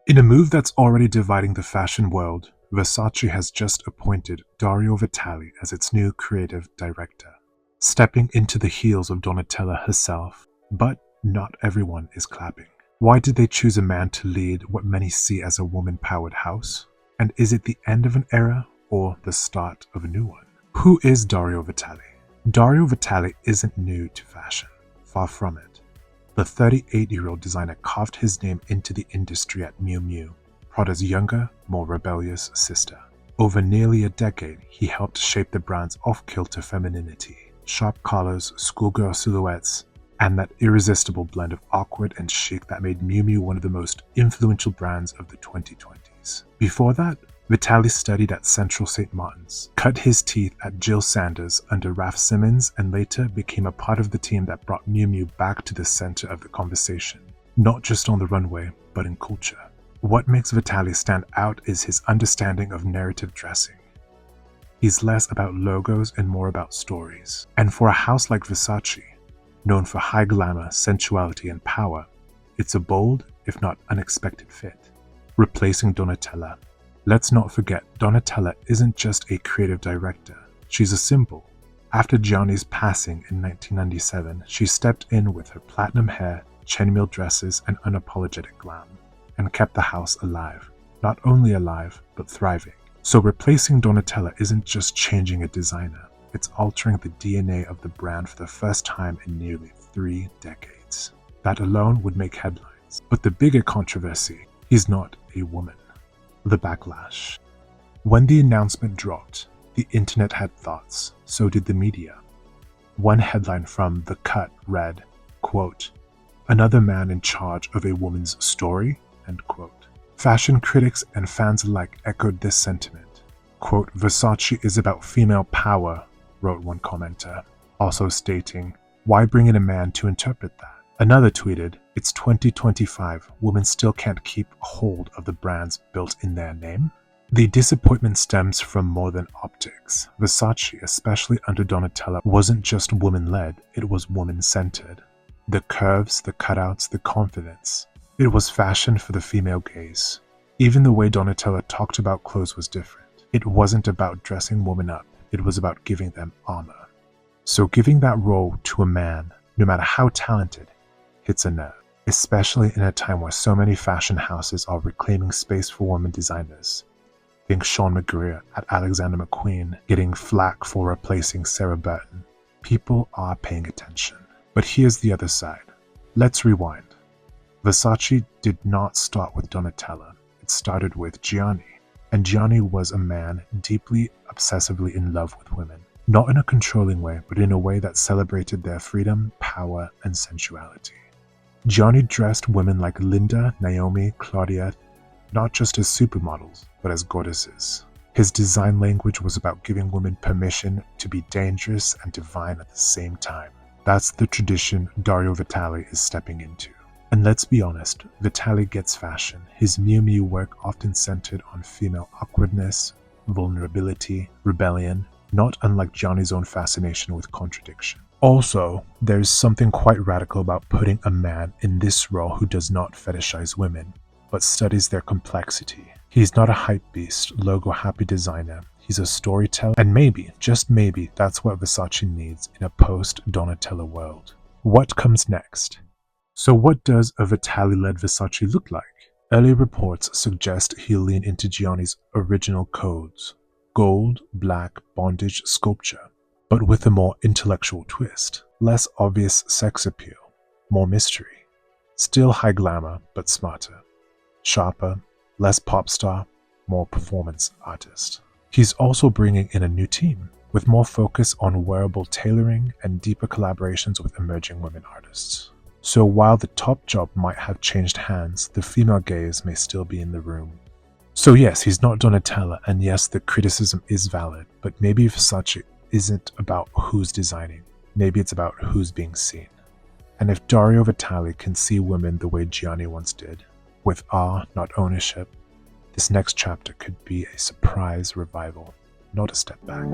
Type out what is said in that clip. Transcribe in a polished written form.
In a move that's already dividing the fashion world, Versace has just appointed Dario Vitale as its new creative director, stepping into the heels of Donatella herself. But not everyone is clapping. Why did they choose a man to lead what many see as a woman-powered house? And is it the end of an era or the start of a new one? Who is Dario Vitale? Dario Vitale isn't new to fashion, far from it. The 38-year-old designer carved his name into the industry at Miu Miu, Prada's younger, more rebellious sister. Over nearly a decade, he helped shape the brand's off-kilter femininity, sharp collars, schoolgirl silhouettes, and that irresistible blend of awkward and chic that made Miu Miu one of the most influential brands of the 2020s. Before that, Vitale studied at Central St. Martin's, cut his teeth at Jill Sanders under Raf Simons, and later became a part of the team that brought Miu Miu back to the center of the conversation, not just on the runway, but in culture. What makes Vitale stand out is his understanding of narrative dressing. He's less about logos and more about stories. And for a house like Versace, known for high glamour, sensuality, and power, it's a bold, if not unexpected fit. Replacing Donatella. Let's not forget, Donatella isn't just a creative director, she's a symbol. After Gianni's passing in 1997, she stepped in with her platinum hair, chainmail dresses, and unapologetic glam, and kept the house alive. Not only alive, but thriving. So replacing Donatella isn't just changing a designer, it's altering the DNA of the brand for the first time in nearly 3 decades. That alone would make headlines. But the bigger controversy, he's not a woman. The backlash. When the announcement dropped, the internet had thoughts, so did the media. One headline from The Cut read, quote, "Another man in charge of a woman's story?" End quote. Fashion critics and fans alike echoed this sentiment. Quote, "Versace is about female power," wrote one commenter, also stating, "Why bring in a man to interpret that?" Another tweeted, "It's 2025, women still can't keep hold of the brands built in their name?" The disappointment stems from more than optics. Versace, especially under Donatella, wasn't just woman-led, it was woman-centered. The curves, the cutouts, the confidence. It was fashion for the female gaze. Even the way Donatella talked about clothes was different. It wasn't about dressing women up, it was about giving them armor. So giving that role to a man, no matter how talented, hits a nerve, especially in a time where so many fashion houses are reclaiming space for women designers. Think Sean McGreer at Alexander McQueen getting flack for replacing Sarah Burton. People are paying attention. But here's the other side. Let's rewind. Versace did not start with Donatella. It started with Gianni. And Gianni was a man deeply, obsessively in love with women. Not in a controlling way, but in a way that celebrated their freedom, power, and sensuality. Gianni dressed women like Linda, Naomi, Claudia, not just as supermodels, but as goddesses. His design language was about giving women permission to be dangerous and divine at the same time. That's the tradition Dario Vitale is stepping into. And let's be honest, Vitale gets fashion. His Miu Miu work often centered on female awkwardness, vulnerability, rebellion, not unlike Gianni's own fascination with contradiction. Also, there's something quite radical about putting a man in this role who does not fetishize women, but studies their complexity. He's not a hype beast, logo-happy designer. He's a storyteller, and maybe, just maybe, that's what Versace needs in a post-Donatella world. What comes next? So what does a Vitale-led Versace look like? Early reports suggest he'll lean into Gianni's original codes. Gold, black, bondage, sculpture. But with a more intellectual twist, less obvious sex appeal, more mystery. Still high glamour, but smarter. Sharper, less pop star, more performance artist. He's also bringing in a new team, with more focus on wearable tailoring and deeper collaborations with emerging women artists. So while the top job might have changed hands, the female gaze may still be in the room. So yes, he's not Donatella, and yes, the criticism is valid, but maybe Versace isn't about who's designing, maybe it's about who's being seen. And if Dario Vitale can see women the way Gianni once did, with awe, not ownership, this next chapter could be a surprise revival, not a step back.